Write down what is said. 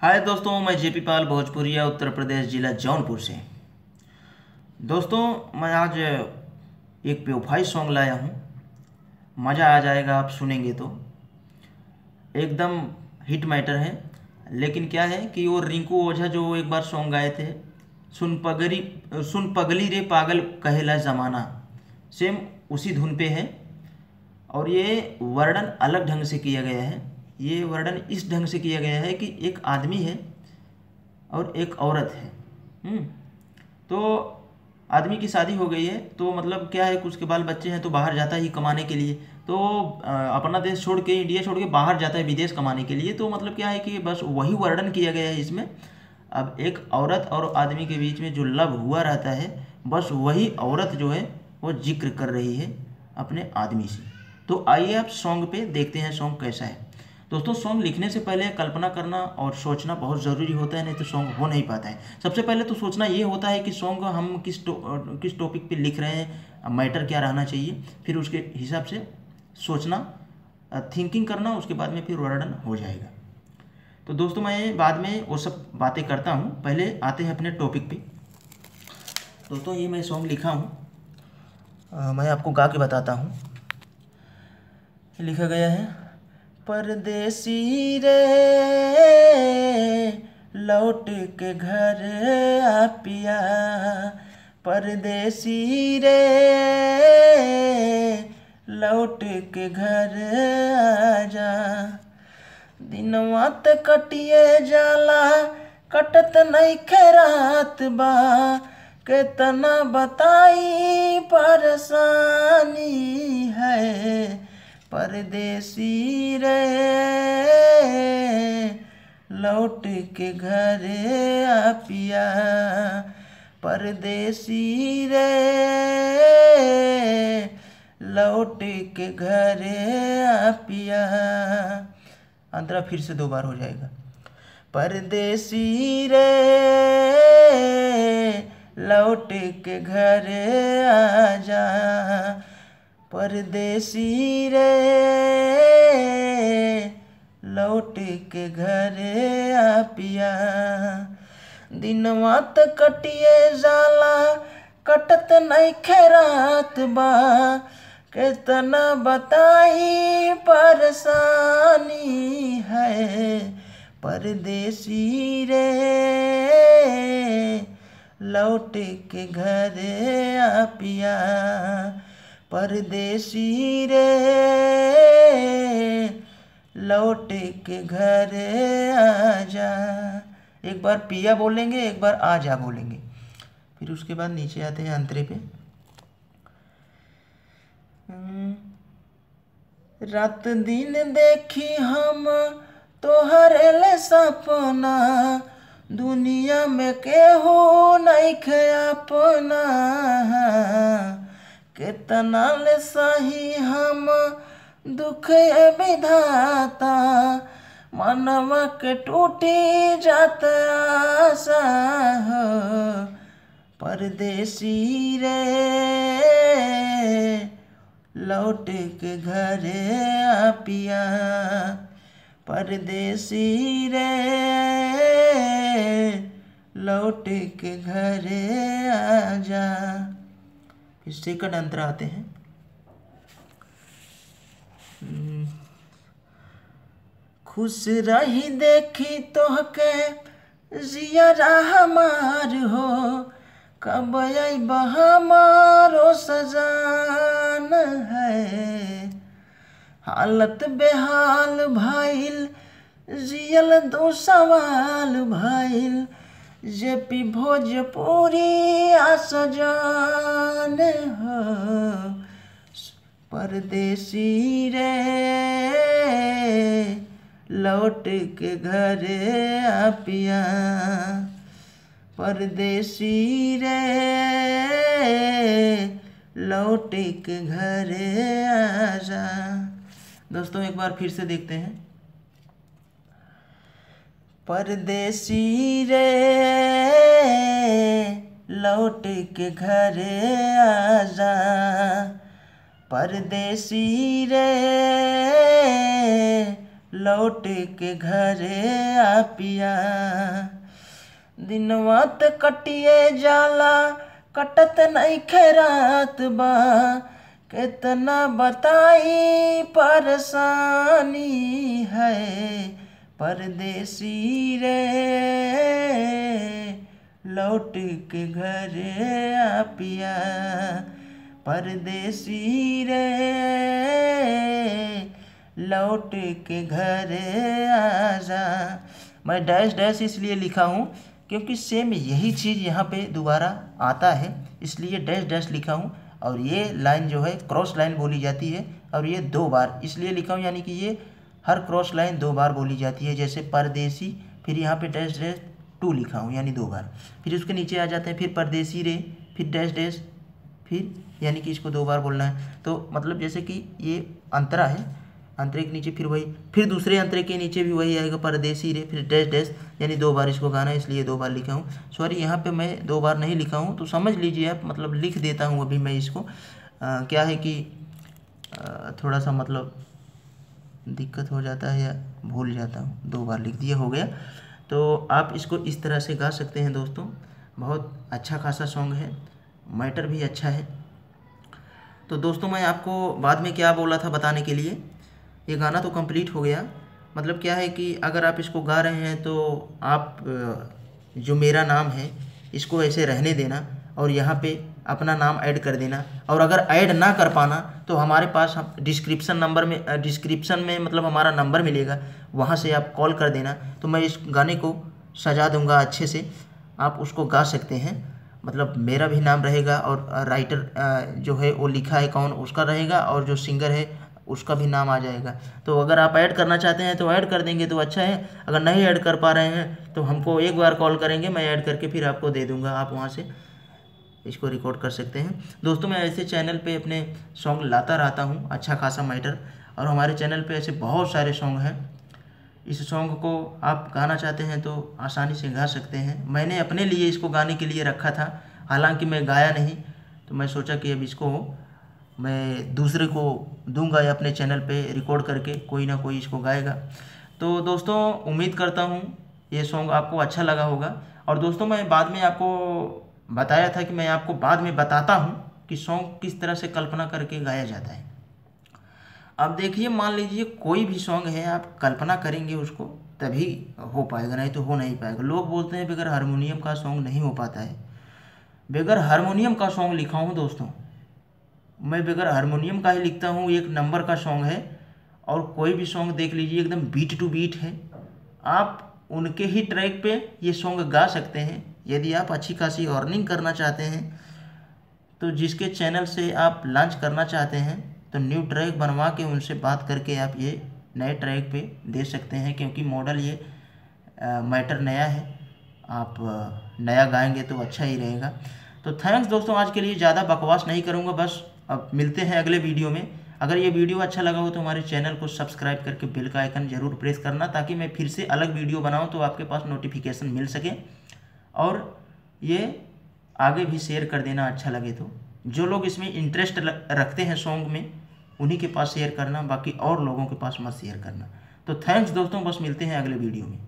हाय दोस्तों, मैं जेपी पाल भोजपुरिया उत्तर प्रदेश जिला जौनपुर से। दोस्तों, मैं आज एक बेवफाई सॉन्ग लाया हूँ। मज़ा आ जाएगा आप सुनेंगे तो। एकदम हिट मैटर है। लेकिन क्या है कि वो रिंकू ओझा जो एक बार सॉन्ग गाए थे, सुन पगली रे पागल कहेला ज़माना, सेम उसी धुन पे है। और ये वर्णन अलग ढंग से किया गया है। ये वर्णन इस ढंग से किया गया है कि एक आदमी है और एक औरत है। तो आदमी की शादी हो गई है, तो मतलब क्या है कि उसके बाल बच्चे हैं, तो बाहर जाता है ही कमाने के लिए। तो अपना देश छोड़ के, इंडिया छोड़ के बाहर जाता है विदेश कमाने के लिए। तो मतलब क्या है कि बस वही वर्णन किया गया है इसमें। अब एक औरत और आदमी के बीच में जो लव हुआ रहता है, बस वही औरत जो है वो जिक्र कर रही है अपने आदमी से। तो आइए आप सॉन्ग पे देखते हैं सॉन्ग कैसा है। दोस्तों, सॉन्ग लिखने से पहले कल्पना करना और सोचना बहुत ज़रूरी होता है, नहीं तो सॉन्ग हो नहीं पाता है। सबसे पहले तो सोचना ये होता है कि सॉन्ग हम किस टॉपिक पे लिख रहे हैं, मैटर क्या रहना चाहिए। फिर उसके हिसाब से सोचना, थिंकिंग करना, उसके बाद में फिर वर्णन हो जाएगा। तो दोस्तों, मैं बाद में वो सब बातें करता हूँ, पहले आते हैं अपने टॉपिक पे। दोस्तों, ये मैं सॉन्ग लिखा हूँ, मैं आपको गा के बताता हूँ। लिखा गया है, परदेसी रे लौट के घर आ पिया, परदेसी रे लौट के घर आ जा। दिनवा त कटिए जाला, कटत नइखे रात बा, केतना बताई परेशानी है, परदेसी रे लौट के घरे आ पिया, परदेसी रे लौट के घरे आ पिया। अंतरा फिर से 2 बार हो जाएगा। परदेसी रे लौट के घरे आ जा, परदेसी रे लौट के घरे आ पिया। दिनवा त कटिए जाला, कटत नइखे रात बा, केतना बताई परेशानी है, परदेसी रे लौट के घरे आ पिया, परदेसी रे लौट के घरे आ जा। एक बार पिया बोलेंगे, एक बार आ जा बोलेंगे, फिर उसके बाद नीचे आते हैं अंतरे पे। रात दिन देखी हम तोहरे ले सपना, दुनिया में केहू नइखे अपना, केतना ले सही हम दुख ए विधाता, मनवा के टूटी जात आशा हो, परदेसी रे लौट के घरे आ पिया, परदेसी रे लौट के घरे आ जा। फिर सेकंड अंतर आते हैं। खुश रही देखी तोहके जियरा हमार हो, कब अइबा हमारो सजान है, हालत बेहाल भइल, जियल दो सवाल भइल, जेपी भोजपुरी आ सजान हो, परदेसी रे लौट के घरे आ पिया, परदेसी रे लौट के घरे आ जा। दोस्तों, एक बार फिर से देखते हैं। परदेसी रे लौट के घरे आ जा, परदेसी रे लौट के घरे आ पिया। दिनवा त कटिए जाला कटत नइखे रात बा, कितना बताई परेशानी है परदेसी रे, लौट के घरे आ पिया। परदेसी रे लौट के घरे आजा। मैं डैश डैश इसलिए लिखा हूँ क्योंकि सेम यही चीज़ यहाँ पे दोबारा आता है, इसलिए डैश डैश लिखा हूँ। और ये लाइन जो है क्रॉस लाइन बोली जाती है, और ये 2 बार इसलिए लिखा हूँ, यानी कि ये हर क्रॉस लाइन 2 बार बोली जाती है। जैसे परदेसी, फिर यहाँ पे डैश डैश 2 लिखा हूँ यानी 2 बार, फिर उसके नीचे आ जाते हैं, फिर परदेसी रे, फिर डैश डैश, फिर यानी कि इसको 2 बार बोलना है। तो मतलब जैसे कि ये अंतरा है, अंतरे के नीचे फिर वही, फिर दूसरे अंतरे के नीचे भी वही आएगा परदेसी रे, फिर डैश डैश, यानी 2 बार इसको गाना है, इसलिए 2 बार लिखा हूँ। सॉरी, यहाँ पे मैं 2 बार नहीं लिखा हूँ, तो समझ लीजिए आप, मतलब लिख देता हूँ अभी मैं इसको। क्या है कि थोड़ा सा मतलब दिक्कत हो जाता है या भूल जाता हूँ, 2 बार लिख दिया, हो गया। तो आप इसको इस तरह से गा सकते हैं दोस्तों, बहुत अच्छा खासा सॉन्ग है, मैटर भी अच्छा है। तो दोस्तों मैं आपको बाद में क्या बोला था बताने के लिए, ये गाना तो कंप्लीट हो गया। मतलब क्या है कि अगर आप इसको गा रहे हैं तो आप जो मेरा नाम है इसको ऐसे रहने देना, और यहाँ पे अपना नाम ऐड कर देना। और अगर ऐड ना कर पाना तो हमारे पास हम डिस्क्रिप्शन में मतलब हमारा नंबर मिलेगा, वहाँ से आप कॉल कर देना, तो मैं इस गाने को सजा दूंगा अच्छे से, आप उसको गा सकते हैं। मतलब मेरा भी नाम रहेगा, और राइटर जो है वो लिखा है कौन उसका रहेगा, और जो सिंगर है उसका भी नाम आ जाएगा। तो अगर आप ऐड करना चाहते हैं तो ऐड कर देंगे तो अच्छा है, अगर नहीं ऐड कर पा रहे हैं तो हमको एक बार कॉल करेंगे, मैं ऐड करके फिर आपको दे दूंगा, आप वहाँ से इसको रिकॉर्ड कर सकते हैं। दोस्तों मैं ऐसे चैनल पे अपने सॉन्ग लाता रहता हूँ, अच्छा खासा मैटर, और हमारे चैनल पे ऐसे बहुत सारे सॉन्ग हैं। इस सॉन्ग को आप गाना चाहते हैं तो आसानी से गा सकते हैं। मैंने अपने लिए इसको गाने के लिए रखा था, हालांकि मैं गाया नहीं, तो मैं सोचा कि अब इसको मैं दूसरे को दूंगा या अपने चैनल पे रिकॉर्ड करके कोई ना कोई इसको गाएगा। तो दोस्तों उम्मीद करता हूँ ये सॉन्ग आपको अच्छा लगा होगा। और दोस्तों मैं बाद में आपको बताया था कि मैं आपको बाद में बताता हूँ कि सॉन्ग किस तरह से कल्पना करके गाया जाता है। अब देखिए, मान लीजिए कोई भी सॉन्ग है, आप कल्पना करेंगे उसको तभी हो पाएगा, नहीं तो हो नहीं पाएगा। लोग बोलते हैं बगैर हारमोनियम का सॉन्ग नहीं हो पाता है। बगैर हारमोनियम का सॉन्ग लिखा हूँ दोस्तों, मैं बगैर हारमोनियम का ही लिखता हूँ, 1 नंबर का सॉन्ग है। और कोई भी सॉन्ग देख लीजिए एकदम बीट टू बीट है, आप उनके ही ट्रैक पे ये सॉन्ग गा सकते हैं। यदि आप अच्छी खासी अर्निंग करना चाहते हैं तो जिसके चैनल से आप लॉन्च करना चाहते हैं तो न्यू ट्रैक बनवा के उनसे बात करके आप ये नए ट्रैक पे दे सकते हैं, क्योंकि मॉडल ये मैटर नया है, आप नया गाएंगे तो अच्छा ही रहेगा। तो थैंक्स दोस्तों, आज के लिए ज़्यादा बकवास नहीं करूँगा, बस अब मिलते हैं अगले वीडियो में। अगर ये वीडियो अच्छा लगा हो तो हमारे चैनल को सब्सक्राइब करके बेल का आइकन ज़रूर प्रेस करना, ताकि मैं फिर से अलग वीडियो बनाऊं तो आपके पास नोटिफिकेशन मिल सके। और ये आगे भी शेयर कर देना अच्छा लगे तो, जो लोग इसमें इंटरेस्ट रखते हैं सॉन्ग में उन्हीं के पास शेयर करना, बाकी और लोगों के पास मत शेयर करना। तो थैंक्स दोस्तों, बस मिलते हैं अगले वीडियो में।